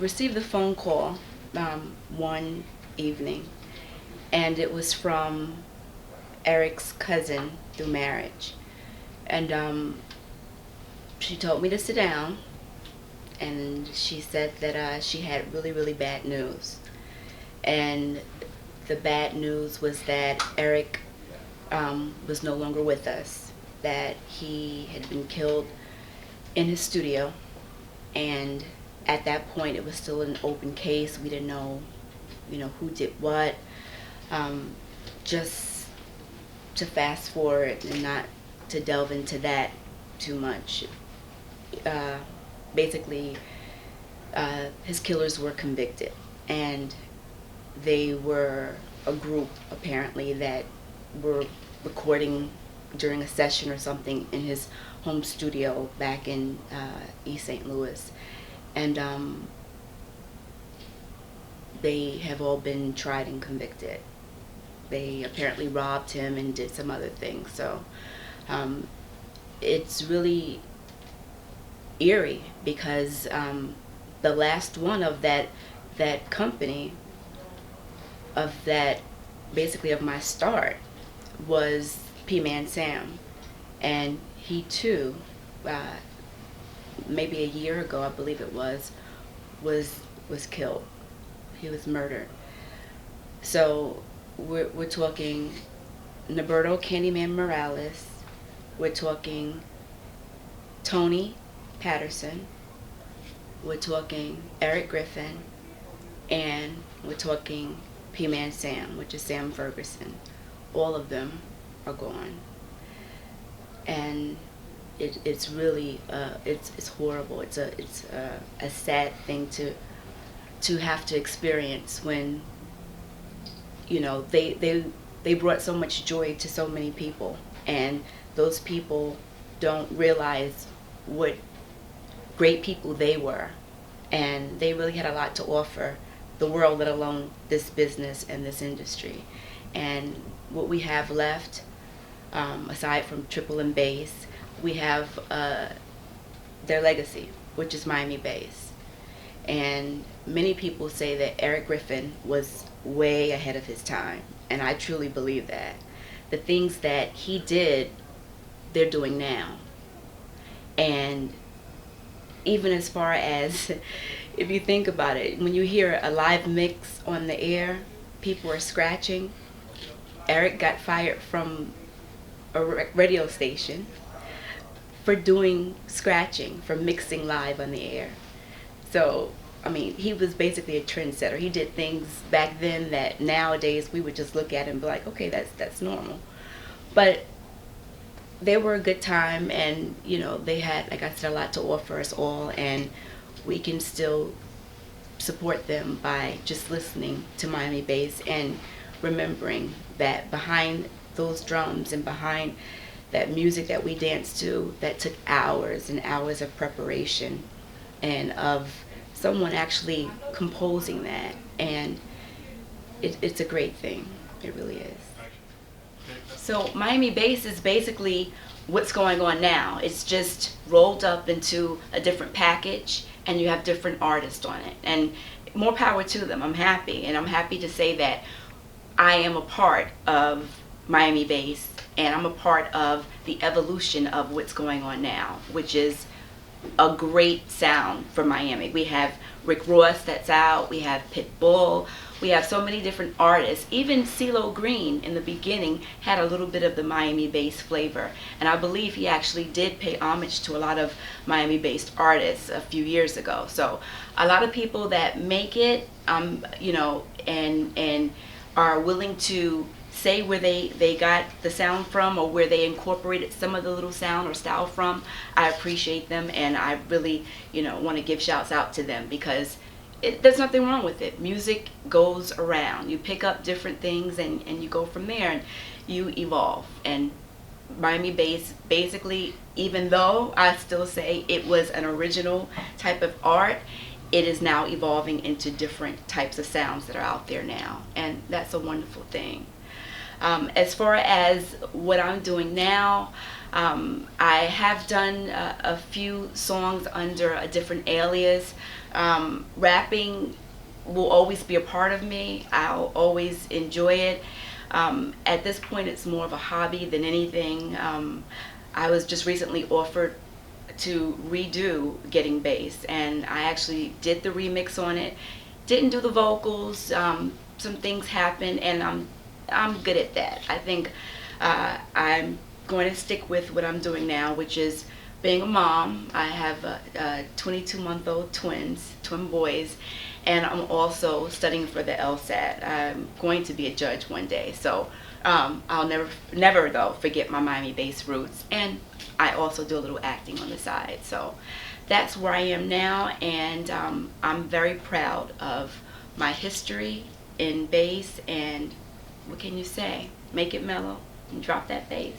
received a phone call one evening, and it was from Eric's cousin through marriage. And she told me to sit down, and she said that she had really, really bad news. And the bad news was that Eric was no longer with us, that he had been killed in his studio. And at that point, it was still an open case. We didn't know, who did what. Just to fast forward and not to delve into that too much. Basically, his killers were convicted, and they were a group apparently that were recording during a session or something in his home studio back in East St. Louis. And they have all been tried and convicted. They apparently robbed him and did some other things. So it's really eerie because the last one of that company, of that, basically of my start, was P-Man Sam. And he too, maybe a year ago, I believe it was killed. He was murdered. So we're talking Norberto Candyman Morales. We're talking Tony Patterson. We're talking Eric Griffin. And we're talking P-Man Sam, which is Sam Ferguson. All of them are gone. And it's really it's horrible. It's a sad thing to have to experience when they brought so much joy to so many people, and those people don't realize what great people they were, and they really had a lot to offer the world, let alone this business and this industry. And what we have left, aside from triple and bass, we have their legacy, which is Miami bass. And many people say that Eric Griffin was way ahead of his time, and I truly believe that. The things that he did, they're doing now. And even as far as, if you think about it, when you hear a live mix on the air, people are scratching. Eric got fired from a radio station for doing scratching, for mixing live on the air. So, I mean, he was basically a trendsetter. He did things back then that nowadays we would just look at and be like, okay, that's normal. But they were a good time, and they had, like I said, a lot to offer us all, and we can still support them by just listening to Miami bass and remembering that behind those drums and behind that music that we danced to, that took hours and hours of preparation and of someone actually composing that. And it's a great thing. It really is. So Miami bass is basically what's going on now. It's just rolled up into a different package, and you have different artists on it. And more power to them. I'm happy, and I'm happy to say that I am a part of Miami bass, and I'm a part of the evolution of what's going on now, which is a great sound for Miami. We have Rick Ross that's out, we have Pitbull, we have so many different artists. Even CeeLo Green in the beginning had a little bit of the Miami bass flavor, and I believe he actually did pay homage to a lot of Miami based artists a few years ago. So a lot of people that make it, and are willing to say where they got the sound from, or where they incorporated some of the little sound or style from, I appreciate them, and I really want to give shouts out to them, because there's nothing wrong with it. Music goes around. You pick up different things, and you go from there, and you evolve. And Miami bass, basically, even though I still say it was an original type of art, it is now evolving into different types of sounds that are out there now, and that's a wonderful thing. As far as what I'm doing now, I have done a few songs under a different alias. Rapping will always be a part of me. I'll always enjoy it. At this point, it's more of a hobby than anything. I was just recently offered to redo Getting Bass, and I actually did the remix on it. Didn't do the vocals. Some things happened, and I'm good at that. I think I'm going to stick with what I'm doing now, which is being a mom. I have 22-month-old twin boys, and I'm also studying for the LSAT. I'm going to be a judge one day, so I'll never though forget my Miami-based roots, and I also do a little acting on the side. So that's where I am now, and I'm very proud of my history in bass. And what can you say? Make it mellow and drop that bass.